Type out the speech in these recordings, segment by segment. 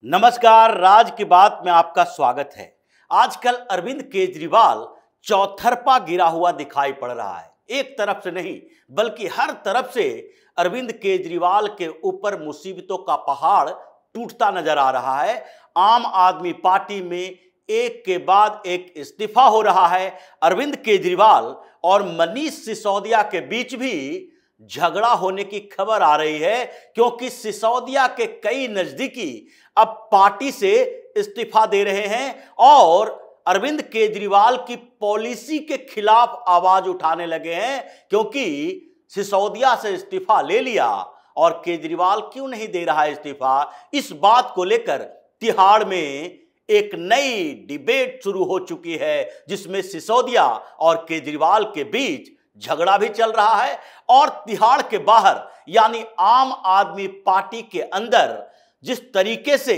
नमस्कार, राज की बात में आपका स्वागत है। आजकल अरविंद केजरीवाल चौतरफा गिरा हुआ दिखाई पड़ रहा है। एक तरफ से नहीं बल्कि हर तरफ से अरविंद केजरीवाल के ऊपर मुसीबतों का पहाड़ टूटता नजर आ रहा है। आम आदमी पार्टी में एक के बाद एक इस्तीफा हो रहा है। अरविंद केजरीवाल और मनीष सिसोदिया के बीच भी झगड़ा होने की खबर आ रही है, क्योंकि सिसोदिया के कई नजदीकी अब पार्टी से इस्तीफा दे रहे हैं और अरविंद केजरीवाल की पॉलिसी के खिलाफ आवाज उठाने लगे हैं। क्योंकि सिसोदिया से इस्तीफा ले लिया और केजरीवाल क्यों नहीं दे रहा है इस्तीफा, इस बात को लेकर तिहाड़ में एक नई डिबेट शुरू हो चुकी है, जिसमें सिसोदिया और केजरीवाल के बीच झगड़ा भी चल रहा है। और तिहाड़ के बाहर यानी आम आदमी पार्टी के अंदर जिस तरीके से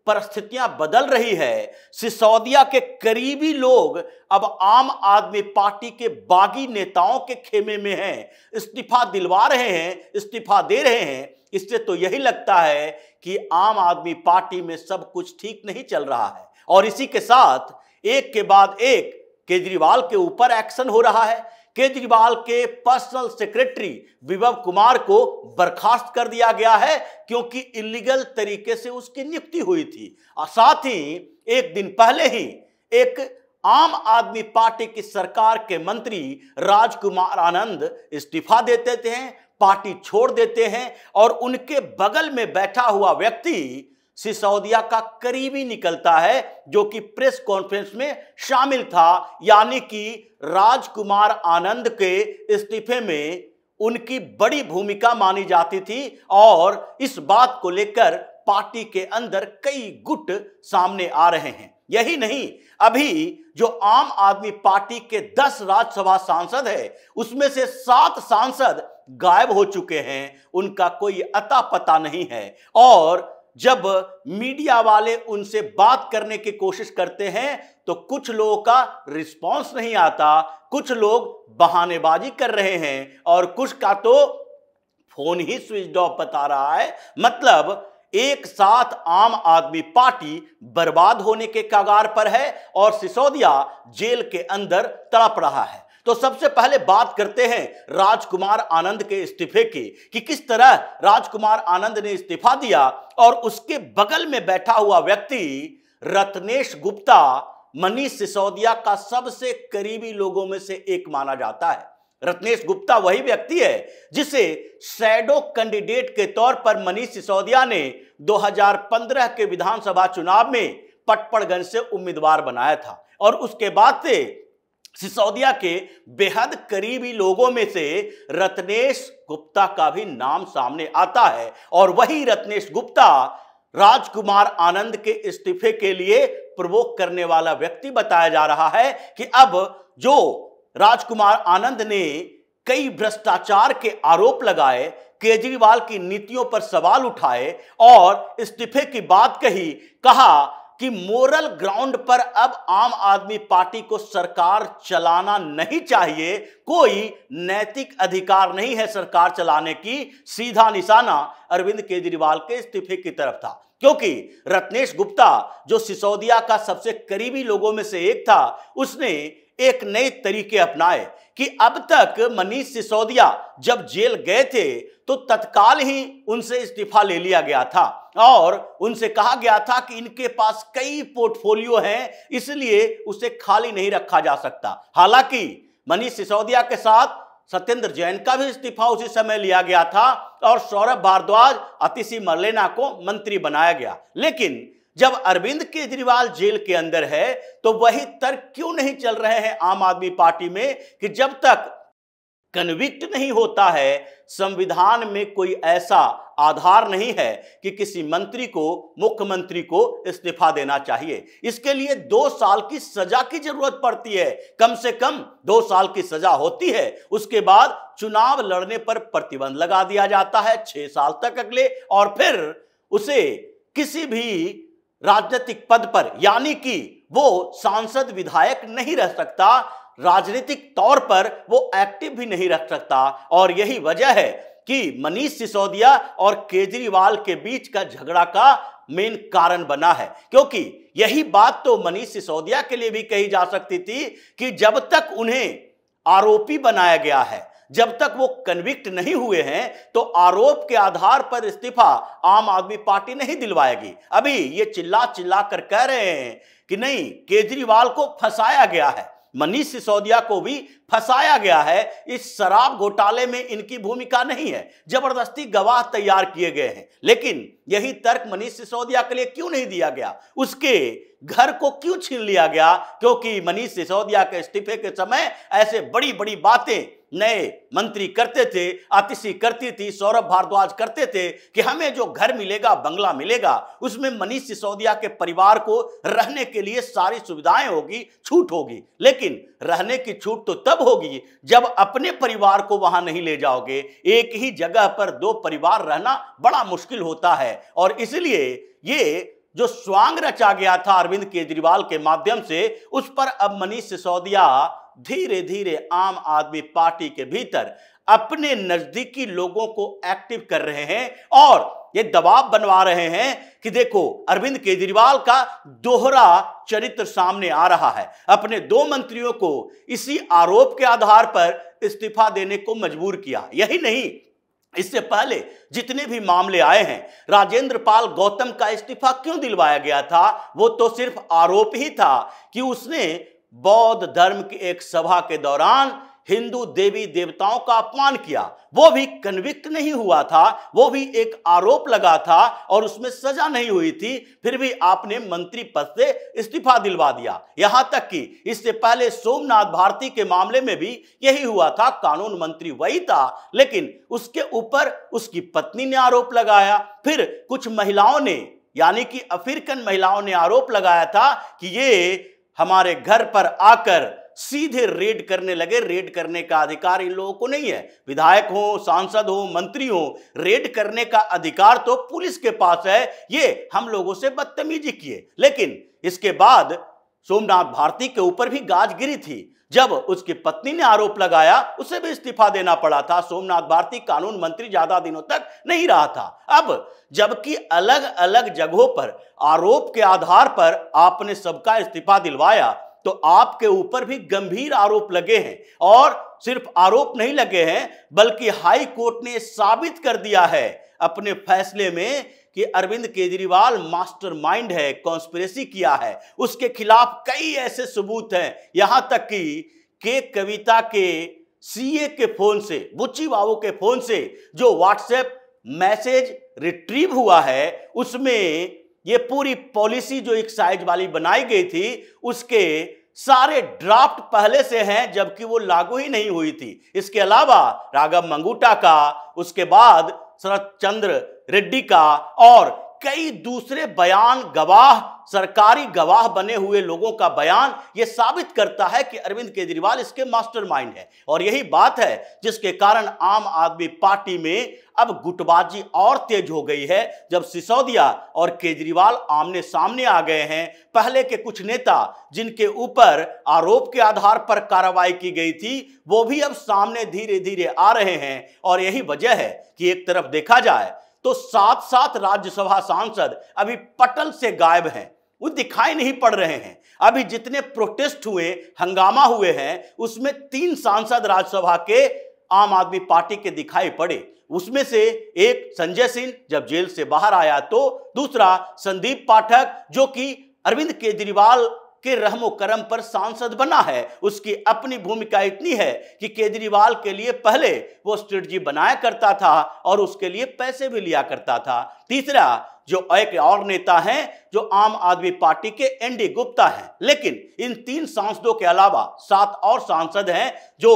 परिस्थितियां बदल रही है, सिसोदिया के करीबी लोग अब आम आदमी पार्टी के बागी नेताओं के खेमे में हैं, इस्तीफा दिलवा रहे हैं, इस्तीफा दे रहे हैं। इससे तो यही लगता है कि आम आदमी पार्टी में सब कुछ ठीक नहीं चल रहा है। और इसी के साथ एक के बाद एक केजरीवाल के ऊपर एक्शन हो रहा है। केजरीवाल के पर्सनल सेक्रेटरी विभव कुमार को बर्खास्त कर दिया गया है, क्योंकि इलीगल तरीके से उसकी नियुक्ति हुई थी। और साथ ही एक दिन पहले ही एक आम आदमी पार्टी की सरकार के मंत्री राजकुमार आनंद इस्तीफा देते हैं, पार्टी छोड़ देते हैं और उनके बगल में बैठा हुआ व्यक्ति सिसोदिया का करीबी निकलता है, जो कि प्रेस कॉन्फ्रेंस में शामिल था। यानी कि राजकुमार आनंद के इस्तीफे में उनकी बड़ी भूमिका मानी जाती थी और इस बात को लेकर पार्टी के अंदर कई गुट सामने आ रहे हैं। यही नहीं, अभी जो आम आदमी पार्टी के 10 राज्यसभा सांसद है, उसमें से 7 सांसद गायब हो चुके हैं, उनका कोई अता पता नहीं है। और जब मीडिया वाले उनसे बात करने की कोशिश करते हैं तो कुछ लोगों का रिस्पांस नहीं आता, कुछ लोग बहानेबाजी कर रहे हैं और कुछ का तो फोन ही स्विच ऑफ बता रहा है। मतलब एक साथ आम आदमी पार्टी बर्बाद होने के कगार पर है और सिसोदिया जेल के अंदर तड़प रहा है। तो सबसे पहले बात करते हैं राजकुमार आनंद के इस्तीफे की, कि किस तरह राजकुमार आनंद ने इस्तीफा दिया और उसके बगल में बैठा हुआ व्यक्ति रत्नेश गुप्ता मनीष सिसोदिया का सबसे करीबी लोगों में से एक माना जाता है। रत्नेश गुप्ता वही व्यक्ति है जिसे शैडो कैंडिडेट के तौर पर मनीष सिसोदिया ने 2015 के विधानसभा चुनाव में पटपड़गंज से उम्मीदवार बनाया था। और उसके बाद से सिसोदिया के बेहद करीबी लोगों में से रत्नेश गुप्ता का भी नाम सामने आता है। और वही रत्नेश गुप्ता राजकुमार आनंद के इस्तीफे के लिए प्रवोक करने वाला व्यक्ति बताया जा रहा है कि अब जो राजकुमार आनंद ने कई भ्रष्टाचार के आरोप लगाए, केजरीवाल की नीतियों पर सवाल उठाए और इस्तीफे की बात कही, कहा कि मोरल ग्राउंड पर अब आम आदमी पार्टी को सरकार चलाना नहीं चाहिए, कोई नैतिक अधिकार नहीं है सरकार चलाने की। सीधा निशाना अरविंद केजरीवाल के इस्तीफे की तरफ था, क्योंकि रत्नेश गुप्ता जो सिसोदिया का सबसे करीबी लोगों में से एक था, उसने एक नए तरीके अपनाए कि अब तक मनीष सिसोदिया जब जेल गए थे तो तत्काल ही उनसे इस्तीफा ले लिया गया था और उनसे कहा गया था कि इनके पास कई पोर्टफोलियो हैं, इसलिए उसे खाली नहीं रखा जा सकता। हालांकि मनीष सिसोदिया के साथ सत्येंद्र जैन का भी इस्तीफा उसी समय लिया गया था और सौरभ भारद्वाज, अतिशी मरलेना को मंत्री बनाया गया। लेकिन जब अरविंद केजरीवाल जेल के अंदर है तो वही तर्क क्यों नहीं चल रहे हैं आम आदमी पार्टी में कि जब तक कन्विक्ट नहीं होता है, संविधान में कोई ऐसा आधार नहीं है कि किसी मंत्री को, मुख्यमंत्री को इस्तीफा देना चाहिए। इसके लिए 2 साल की सजा की जरूरत पड़ती है, कम से कम 2 साल की सजा होती है। उसके बाद चुनाव लड़ने पर प्रतिबंध लगा दिया जाता है 6 साल तक अगले, और फिर उसे किसी भी राजनीतिक पद पर, यानी कि वो सांसद विधायक नहीं रह सकता, राजनीतिक तौर पर वो एक्टिव भी नहीं रख सकता। और यही वजह है कि मनीष सिसोदिया और केजरीवाल के बीच का झगड़ा का मेन कारण बना है, क्योंकि यही बात तो मनीष सिसोदिया के लिए भी कही जा सकती थी कि जब तक उन्हें आरोपी बनाया गया है, जब तक वो कन्विक्ट नहीं हुए हैं, तो आरोप के आधार पर इस्तीफा आम आदमी पार्टी नहीं दिलवाएगी। अभी ये चिल्ला चिल्ला कर कह रहे हैं कि नहीं, केजरीवाल को फंसाया गया है, मनीष सिसोदिया को भी फंसाया गया है, इस शराब घोटाले में इनकी भूमिका नहीं है, जबरदस्ती गवाह तैयार किए गए हैं। लेकिन यही तर्क मनीष सिसोदिया के लिए क्यों नहीं दिया गया, उसके घर को क्यों छीन लिया गया? क्योंकि मनीष सिसोदिया के इस्तीफे के समय ऐसे बड़ी बड़ी बातें नए मंत्री करते थे, आतिशी करती थी, सौरभ भारद्वाज करते थे कि हमें जो घर मिलेगा, बंगला मिलेगा, उसमें मनीष सिसोदिया के परिवार को रहने के लिए सारी सुविधाएं होगी, छूट होगी। लेकिन रहने की छूट तो तब होगी जब अपने परिवार को वहां नहीं ले जाओगे। एक ही जगह पर दो परिवार रहना बड़ा मुश्किल होता है, और इसलिए ये जो स्वांग रचा गया था अरविंद केजरीवाल के माध्यम से, उस पर अब मनीष सिसोदिया धीरे धीरे आम आदमी पार्टी के भीतर अपने नजदीकी लोगों को एक्टिव कर रहे हैं और ये दबाव बनवा रहे हैं कि देखो, अरविंद केजरीवाल का दोहरा चरित्र सामने आ रहा है। अपने दो मंत्रियों को इसी आरोप के आधार पर इस्तीफा देने को मजबूर किया। यही नहीं, इससे पहले जितने भी मामले आए हैं, राजेंद्र पाल गौतम का इस्तीफा क्यों दिलवाया गया था? वो तो सिर्फ आरोप ही था कि उसने बौद्ध धर्म की एक सभा के दौरान हिंदू देवी देवताओं का अपमान किया। वो भी कन्विक्ट नहीं हुआ था, वो भी एक आरोप लगा था और उसमें सजा नहीं हुई थी, फिर भी आपने मंत्री पद से इस्तीफा दिलवा दिया। यहां तक कि इससे पहले सोमनाथ भारती के मामले में भी यही हुआ था, कानून मंत्री वही था, लेकिन उसके ऊपर उसकी पत्नी ने आरोप लगाया। फिर कुछ महिलाओं ने, यानी कि अफ्रीकन महिलाओं ने आरोप लगाया था कि ये हमारे घर पर आकर सीधे रेड करने लगे। रेड करने का अधिकार इन लोगों को नहीं है, विधायक हो, सांसद हो, मंत्री हो, रेड करने का अधिकार तो पुलिस के पास है। ये हम लोगों से बदतमीजी किए। लेकिन इसके बाद सोमनाथ भारती के ऊपर भी गाज गिरी थी। जब उसकी पत्नी ने आरोप लगाया, उसे भी इस्तीफा देना पड़ा था। सोमनाथ भारती कानून मंत्री ज्यादा दिनों तक नहीं रहा था। अब जबकि अलग अलग जगहों पर आरोप के आधार पर आपने सबका इस्तीफा दिलवाया, तो आपके ऊपर भी गंभीर आरोप लगे हैं। और सिर्फ आरोप नहीं लगे हैं, बल्कि हाई कोर्ट ने साबित कर दिया है अपने फैसले में कि अरविंद केजरीवाल मास्टरमाइंड है, कॉन्स्पिरेसी किया है। उसके खिलाफ कई ऐसे सबूत हैं, यहां तक कि कविता के सीए के फोन से, बुच्ची बाबू के फोन से जो व्हाट्सएप मैसेज रिट्रीव हुआ है, उसमें ये पूरी पॉलिसी जो एक्साइज वाली बनाई गई थी, उसके सारे ड्राफ्ट पहले से हैं, जबकि वो लागू ही नहीं हुई थी। इसके अलावा राघव मंगूटा का, उसके बाद शरद चंद्र रेड्डी का और कई दूसरे बयान, गवाह, सरकारी गवाह बने हुए लोगों का बयान, यह साबित करता है कि अरविंद केजरीवाल इसके मास्टरमाइंड है। और यही बात है जिसके कारण आम आदमी पार्टी में अब गुटबाजी और तेज हो गई है, जब सिसोदिया और केजरीवाल आमने सामने आ गए हैं। पहले के कुछ नेता जिनके ऊपर आरोप के आधार पर कार्रवाई की गई थी, वो भी अब सामने धीरे धीरे आ रहे हैं। और यही वजह है कि एक तरफ देखा जाए तो 7 राज्यसभा सांसद अभी पटल से गायब हैं, वो दिखाई नहीं पड़ रहे हैं। अभी जितने प्रोटेस्ट हुए, हंगामा हुए हैं, उसमें 3 सांसद राज्यसभा के आम आदमी पार्टी के दिखाई पड़े। उसमें से एक संजय सिंह जब जेल से बाहर आया, तो दूसरा संदीप पाठक जो कि अरविंद केजरीवाल के रहमो करम पर सांसद बना है। उसकी अपनी भूमिका इतनी है कि केजरीवाल के लिए पहले वो स्ट्रेटजी बनाया करता था और उसके लिए पैसे भी लिया करता था। तीसरा जो एक और नेता हैं जो आम आदमी पार्टी के एनडी गुप्ता हैं। लेकिन इन 3 सांसदों के अलावा 7 और सांसद हैं जो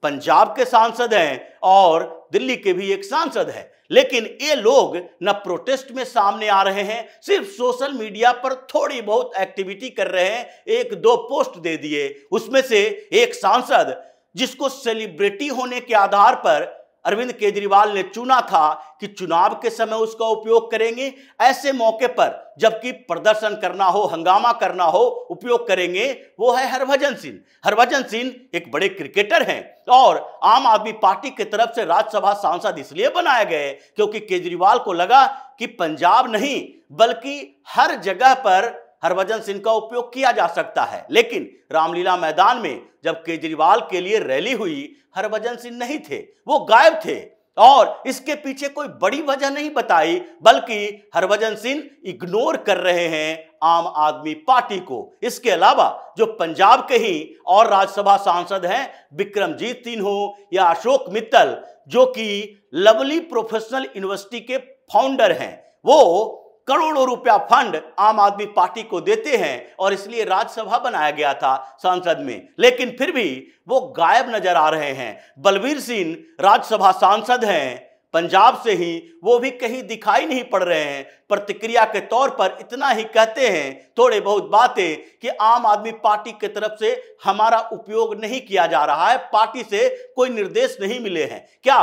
पंजाब के सांसद हैं और दिल्ली के भी एक सांसद है। लेकिन ये लोग न प्रोटेस्ट में सामने आ रहे हैं, सिर्फ सोशल मीडिया पर थोड़ी बहुत एक्टिविटी कर रहे हैं, 1-2 पोस्ट दे दिए। उसमें से एक सांसद जिसको सेलिब्रिटी होने के आधार पर अरविंद केजरीवाल ने चुना था कि चुनाव के समय उसका उपयोग करेंगे, ऐसे मौके पर जबकि प्रदर्शन करना हो, हंगामा करना हो, उपयोग करेंगे, वो है हरभजन सिंह। हरभजन सिंह एक बड़े क्रिकेटर हैं और आम आदमी पार्टी की तरफ से राज्यसभा सांसद इसलिए बनाए गए क्योंकि केजरीवाल को लगा कि पंजाब नहीं बल्कि हर जगह पर हरभजन सिंह का उपयोग किया जा सकता है। लेकिन रामलीला मैदान में जब केजरीवाल के लिए रैली हुई, हरभजन सिंह नहीं थे, वो गायब थे और इसके पीछे कोई बड़ी वजह नहीं बताई, बल्कि हरभजन सिंह इग्नोर कर रहे हैं आम आदमी पार्टी को। इसके अलावा जो पंजाब के ही और राज्यसभा सांसद हैं, बिक्रमजीत सिंह हो या अशोक मित्तल, जो कि लवली प्रोफेशनल यूनिवर्सिटी के फाउंडर हैं, वो करोड़ों रुपया फंड आम आदमी पार्टी को देते हैं और इसलिए राज्यसभा बनाया गया था सांसद में, लेकिन फिर भी वो गायब नजर आ रहे हैं। बलबीर सिंह राज्यसभा सांसद हैं पंजाब से ही, वो भी कहीं दिखाई नहीं पड़ रहे हैं। प्रतिक्रिया के तौर पर इतना ही कहते हैं थोड़े बहुत बातें कि आम आदमी पार्टी की तरफ से हमारा उपयोग नहीं किया जा रहा है, पार्टी से कोई निर्देश नहीं मिले हैं। क्या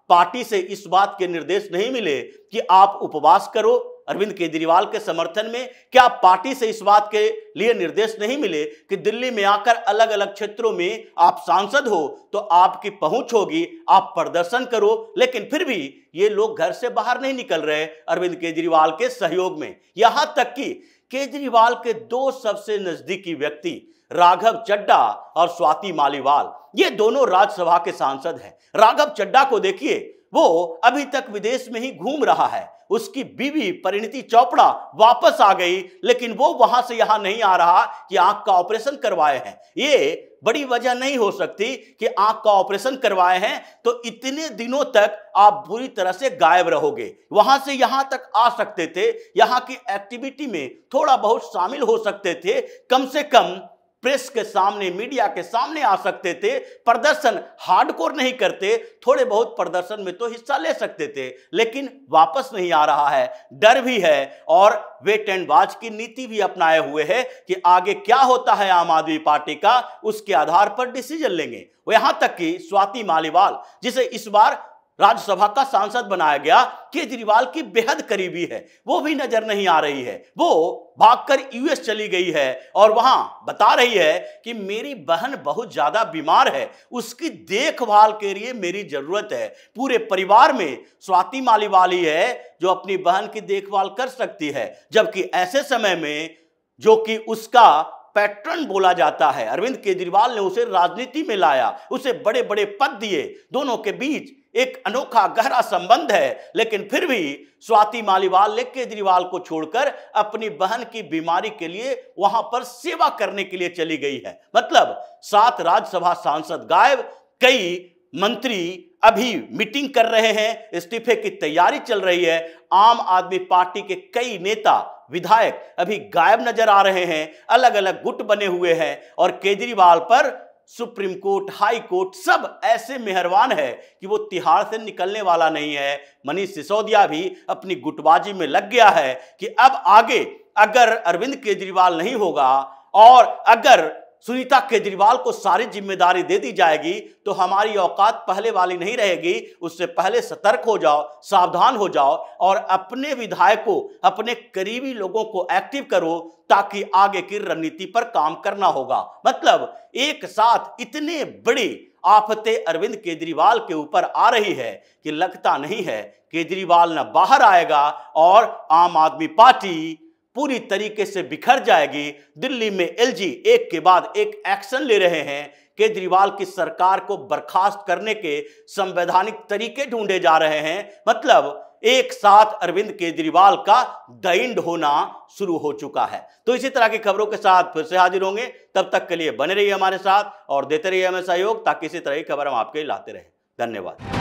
पार्टी से इस बात के निर्देश नहीं मिले कि आप उपवास करो अरविंद केजरीवाल के समर्थन में? क्या पार्टी से इस बात के लिए निर्देश नहीं मिले कि दिल्ली में आकर अलग अलग क्षेत्रों में आप सांसद हो तो आपकी पहुंच होगी, आप प्रदर्शन करो? लेकिन फिर भी ये लोग घर से बाहर नहीं निकल रहे अरविंद केजरीवाल के सहयोग में। यहां तक कि केजरीवाल के दो सबसे नजदीकी व्यक्ति राघव चड्ढा और स्वाति मालीवाल, ये दोनों राज्यसभा के सांसद हैं। राघव चड्ढा को देखिए, वो अभी तक विदेश में ही घूम रहा है। उसकी बीवी परिणीति चोपड़ा वापस आ गई, लेकिन वो वहां से यहां नहीं आ रहा कि आंख का ऑपरेशन करवाए हैं। ये बड़ी वजह नहीं हो सकती कि आंख का ऑपरेशन करवाए हैं तो इतने दिनों तक आप बुरी तरह से गायब रहोगे। वहां से यहां तक आ सकते थे, यहां की एक्टिविटी में थोड़ा बहुत शामिल हो सकते थे, कम से कम प्रेस के सामने, मीडिया के सामने आ सकते थे, प्रदर्शन हार्डकोर नहीं करते, थोड़े बहुत प्रदर्शन में तो हिस्सा ले सकते थे, लेकिन वापस नहीं आ रहा है। डर भी है और वेट एंड वॉच की नीति भी अपनाए हुए है कि आगे क्या होता है आम आदमी पार्टी का, उसके आधार पर डिसीजन लेंगे। यहां तक कि स्वाति मालीवाल, जिसे इस बार राज्यसभा का सांसद बनाया गया, केजरीवाल की बेहद करीबी है, वो भी नजर नहीं आ रही है। वो भागकर यूएस चली गई है और वहां बता रही है कि मेरी बहन बहुत ज्यादा बीमार है, उसकी देखभाल के लिए मेरी जरूरत है। पूरे परिवार में स्वाति मालीवाल ही है जो अपनी बहन की देखभाल कर सकती है, जबकि ऐसे समय में जो कि उसका पैटर्न बोला जाता है, अरविंद केजरीवाल ने उसे राजनीति में लाया, उसे बड़े बड़े पद दिए, दोनों के बीच एक अनोखा गहरा संबंध है, लेकिन फिर भी स्वाति मालीवाल ने केजरीवाल को छोड़कर अपनी बहन की बीमारी के लिए वहां पर सेवा करने के लिए चली गई है। मतलब 7 राज्यसभा सांसद गायब, कई मंत्री अभी मीटिंग कर रहे हैं, इस्तीफे की तैयारी चल रही है। आम आदमी पार्टी के कई नेता विधायक अभी गायब नजर आ रहे हैं, अलग अलग गुट बने हुए हैं और केजरीवाल पर सुप्रीम कोर्ट, हाई कोर्ट सब ऐसे मेहरबान है कि वो तिहाड़ से निकलने वाला नहीं है। मनीष सिसोदिया भी अपनी गुटबाजी में लग गया है कि अब आगे अगर अरविंद केजरीवाल नहीं होगा और अगर सुनीता केजरीवाल को सारी जिम्मेदारी दे दी जाएगी तो हमारी औकात पहले वाली नहीं रहेगी। उससे पहले सतर्क हो जाओ, सावधान हो जाओ और अपने विधायकों, अपने करीबी लोगों को एक्टिव करो ताकि आगे की रणनीति पर काम करना होगा। मतलब एक साथ इतने बड़ी आफतें अरविंद केजरीवाल के ऊपर आ रही है कि लगता नहीं है केजरीवाल न बाहर आएगा और आम आदमी पार्टी पूरी तरीके से बिखर जाएगी। दिल्ली में एलजी एक के बाद एक एक्शन ले रहे हैं, केजरीवाल की सरकार को बर्खास्त करने के संवैधानिक तरीके ढूंढे जा रहे हैं। मतलब एक साथ अरविंद केजरीवाल का द एंड होना शुरू हो चुका है। तो इसी तरह की खबरों के साथ फिर से हाजिर होंगे, तब तक के लिए बने रहिए हमारे साथ और देते रहिए हमें सहयोग ताकि इसी तरह की खबर हम आपके लाते रहें। धन्यवाद।